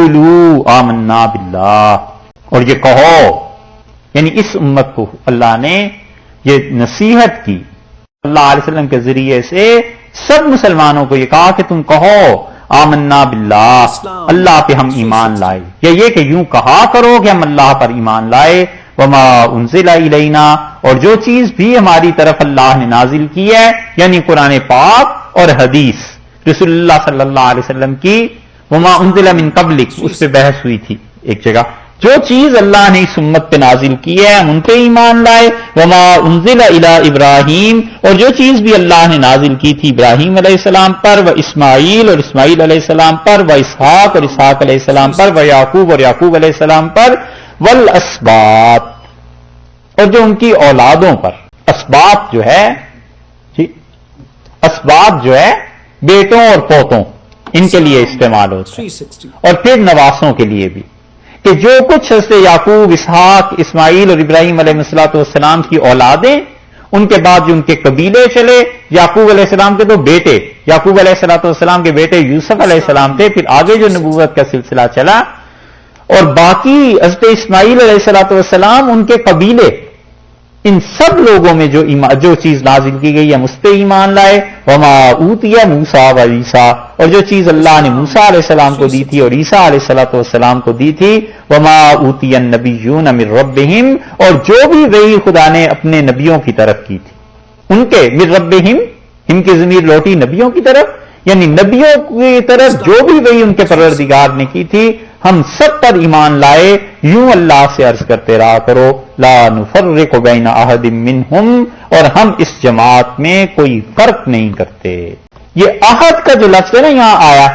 قولوا آمنا باللہ، اور یہ کہو، یعنی اس امت کو اللہ نے یہ نصیحت کی صلی اللہ علیہ وسلم کے ذریعے سے سب مسلمانوں کو یہ کہا کہ تم کہو آمنا باللہ، اللہ پہ ہم ایمان لائے، یا یہ کہ یوں کہا کرو کہ ہم اللہ پر ایمان لائے، وما انزل الینا، اور جو چیز بھی ہماری طرف اللہ نے نازل کی ہے، یعنی قرآن پاک اور حدیث رسول اللہ صلی اللہ علیہ وسلم کی، وما انزل من قبلک، اس پہ بحث ہوئی تھی ایک جگہ، جو چیز اللہ نے اس امت پہ نازل کی ہے ہم ان پہ ایمان لائے، وما انزل الی ابراہیم، اور جو چیز بھی اللہ نے نازل کی تھی ابراہیم علیہ السلام پر، و اسماعیل، اور اسماعیل علیہ السلام پر، و اسحاق، اور اسحاق علیہ السلام پر، و یعقوب، اور یعقوب علیہ السلام پر، والاسباط، اور جو ان کی اولادوں پر۔ اسباط جو ہے اسباط جو ہے بیٹوں اور پوتوں، ان کے لیے استعمال ہوتا ہے، اور پھر نواسوں کے لیے بھی، کہ جو کچھ حضرت یعقوب، اسحاق، اسماعیل اور ابراہیم علیہ السلام کی اولادیں، ان کے بعد جو ان کے قبیلے چلے، یعقوب علیہ السلام کے تو بیٹے، یعقوب علیہ السلام کے بیٹے یوسف علیہ السلام تھے، پھر آگے جو نبوت کا سلسلہ چلا، اور باقی حضرت اسماعیل علیہ السلام، ان کے قبیلے، ان سب لوگوں میں جو چیز نازل کی گئی ہم اس پہ ایمان لائے، وما اوتی موسیٰ و عیسیٰ، اور جو چیز اللہ نے موسیٰ علیہ السلام کو دی تھی اور عیسیٰ علیہ السلام کو دی تھی، وما اوتی النبیون من ربہم، اور جو بھی وحی خدا نے اپنے نبیوں کی طرف کی تھی، ان کے من ربہم، ان کی ضمیر لوٹی نبیوں کی طرف، یعنی نبیوں کی طرف جو بھی وحی ان کے پروردگار نے کی تھی ہم سب پر ایمان لائے۔ یوں اللہ سے عرض کرتے رہا کرو، لا نفرق بین احد منہم، اور ہم اس جماعت میں کوئی فرق نہیں کرتے۔ یہ احد کا جو لفظ ہے نا یہاں آیا،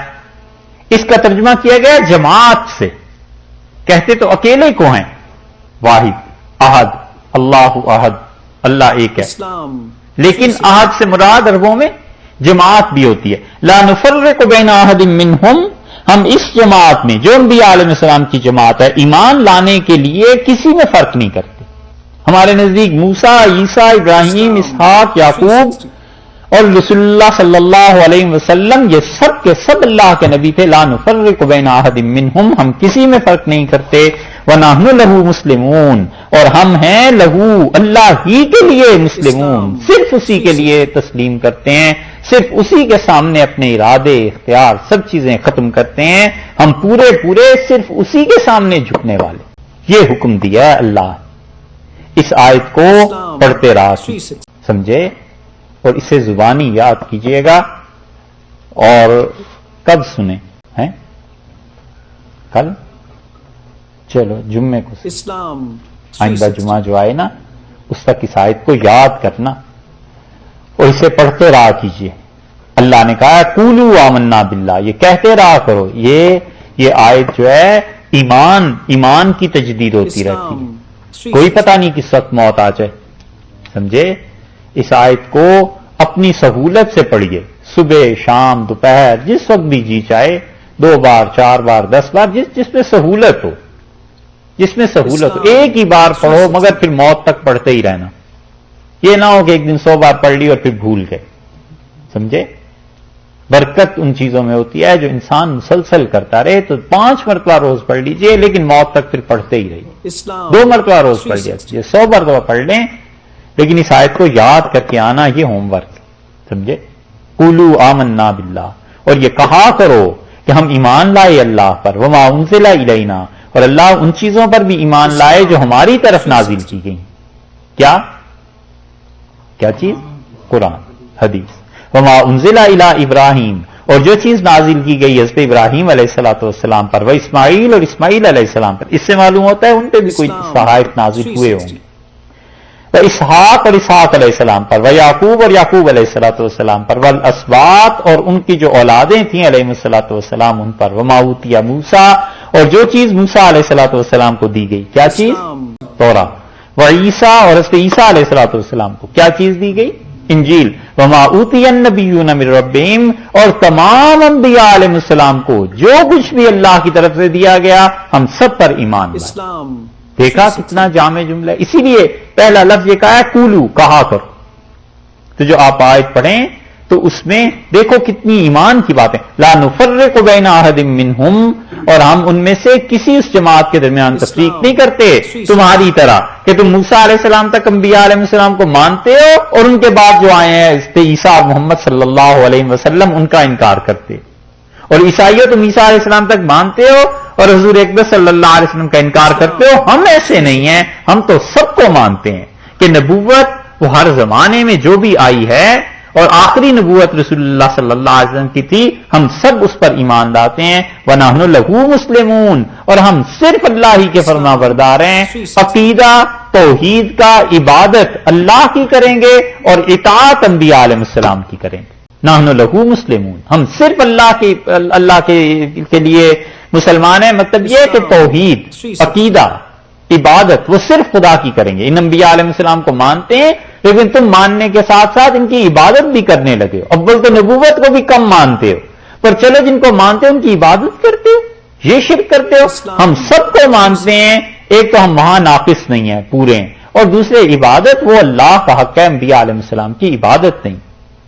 اس کا ترجمہ کیا گیا جماعت سے، کہتے تو اکیلے کو ہیں، واحد، احد، اللہ احد، اللہ ایک ہے، لیکن احد سے مراد عربوں میں جماعت بھی ہوتی ہے۔ لا نفرق بین احد منہم، ہم اس جماعت میں جو انبیاء علیہ السلام کی جماعت ہے ایمان لانے کے لیے کسی میں فرق نہیں کرتے۔ ہمارے نزدیک موسیٰ، عیسیٰ، ابراہیم، اسحاق، یعقوب اور رسول اللہ صلی اللہ علیہ وسلم، یہ سب کے سب اللہ کے نبی تھے۔ لا نفرق بین احد منہم، ہم کسی میں فرق نہیں کرتے۔ ونحن لہ مسلمون، اور ہم ہیں لہو، اللہ ہی کے لیے مسلمون، صرف اسی کے لیے تسلیم کرتے ہیں، صرف اسی کے سامنے اپنے ارادے، اختیار، سب چیزیں ختم کرتے ہیں، ہم پورے صرف اسی کے سامنے جھکنے والے۔ یہ حکم دیا ہے اللہ، اس آیت کو پڑھتے رہا سمجھے، اور اسے زبانی یاد کیجئے گا۔ اور کب سنیں ہیں؟ کل؟ چلو جمعے کو اسلام، آئندہ جمعہ جو آئے نا اس تک اس آیت کو یاد کرنا اور اسے پڑھتے رہا کیجئے۔ اللہ نے کہا قولوا آمنا باللہ، یہ کہتے رہا کرو۔ یہ آیت جو ہے ایمان کی تجدید ہوتی رہتی ہے، کوئی پتہ نہیں کس وقت موت آ جائے، سمجھے۔ اس آیت کو اپنی سہولت سے پڑھیے، صبح، شام، دوپہر، جس وقت بھی جی چاہے، 2 بار، 4 بار، 10 بار، جس میں سہولت ہو، جس میں سہولت ہو، ایک ہی بار پڑھو، مگر پھر موت تک پڑھتے ہی رہنا۔ یہ نہ ہو کہ ایک دن 100 بار پڑھ لی اور پھر بھول گئے، سمجھے۔ برکت ان چیزوں میں ہوتی ہے جو انسان مسلسل کرتا رہے، تو 5 مرتبہ روز پڑھ لیجئے، لیکن موت تک پھر پڑھتے ہی رہیے۔ 2 مرتبہ روز پڑھ لیجئے، 100 مرتبہ پڑھ لیں، لیکن اس آیت کو یاد کر کے آنا، یہ ہوم ورک، سمجھے۔ قولوا آمنا باللہ، اور یہ کہا کرو کہ ہم ایمان لائے اللہ پر، وما انزل الینا، اور اللہ ان چیزوں پر بھی ایمان لائے جو ہماری طرف نازل کی گئی۔ کیا چیز؟ قرآن، حدیث۔ وما انزل الی ابراہیم، اور جو چیز نازل کی گئی حضرت ابراہیم علیہ السلام پر، وہ اسماعیل اور اسماعیل علیہ السلام پر، اس سے معلوم ہوتا ہے ان پہ بھی کوئی صحائف نازل ہوئے ہوں گے۔ وہ اسحاق اور اسحاق علیہ السلام پر، وہ یعقوب اور یعقوب علیہ السلام پر، والاسباط، اور ان کی جو اولادیں تھیں علیہ السلام ان پر، وما اوتی موسیٰ، اور جو چیز موسیٰ علیہ السلام کو دی گئی، کیا چیز؟ تورات۔ وعیسیٰ، اور حضرت عیسیٰ علیہ السلام کو کیا چیز دی گئی؟ انجیل۔ وما اوتی النبیون من ربہم، اور تمام انبیاء علیہ السلام کو جو کچھ بھی اللہ کی طرف سے دیا گیا ہم سب پر ایمان لائے۔ دیکھا کتنا جامع جملہ ہے۔ اسی لیے پہلا لفظ یہ کہا ہے قولوا، کہا کرو۔ تو جو آپ آیت پڑھیں تو اس میں دیکھو کتنی ایمان کی باتیں، لا نفرق بین احد منہم، اور ہم ان میں سے کسی اس جماعت کے درمیان تفریق نہیں کرتے تمہاری طرح کہ تم موسیٰ علیہ السلام تک انبیاء علیہ السلام کو مانتے ہو اور ان کے بعد جو آئے ہیں عیسیٰ اور محمد صلی اللہ علیہ وسلم ان کا انکار کرتے، اور عیسائیوں تم عیسیٰ علیہ السلام تک مانتے ہو اور حضور اقدس صلی اللہ علیہ وسلم کا انکار کرتے ہو. ہم ایسے نہیں ہیں، ہم تو سب کو مانتے ہیں کہ نبوت وہ ہر زمانے میں جو بھی آئی ہے اور آخری نبوت رسول اللہ صلی اللہ علیہ وسلم کی تھی، ہم سب اس پر ایمان لاتے ہیں. وَنَحْنُ لَهُ مُسْلِمُونَ، اور ہم صرف اللہ ہی کے فرما بردار ہیں. عقیدہ توحید کا، عبادت اللہ کی کریں گے اور اطاعت انبیاء علیہ السلام کی کریں گے. نحن لہو مسلمون، ہم صرف اللہ کے لیے مسلمان ہیں. مطلب یہ کہ توحید، عقیدہ، عبادت وہ صرف خدا کی کریں گے. ان انبیاء علیہ السلام کو مانتے ہیں لیکن تم ماننے کے ساتھ ساتھ ان کی عبادت بھی کرنے لگے ہو. اول تو نبوت کو بھی کم مانتے ہو، پر چلو جن کو مانتے ہو ان کی عبادت کرتے ہو، یہ شرک کرتے ہو. ہم سب کو مانتے ہیں، ایک تو ہم وہاں ناقص نہیں ہیں، پورے ہیں، اور دوسرے عبادت وہ اللہ کا حق ہے، انبیاء علیہ السلام کی عبادت نہیں.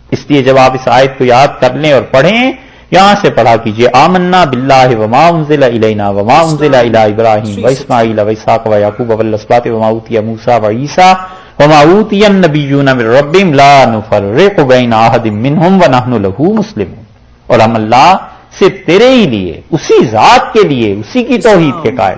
اس لیے جب آپ اس آیت کو یاد کر لیں اور پڑھیں، یہاں سے پڑھا کیجئے آمنا باللہ وما انزل الینا وما انزل الی ابراہیم واسماعیل واسحاق ویعقوب والاسباط وما اوتی موسیٰ وعیسیٰ وما اوتی النبیون من ربہم لا نفرق بین احد منہم ونحن لہ مسلمون. اور ہم اللہ صرف تیرے ہی لیے، اسی ذات کے لیے، اسی کی توحید کے قائل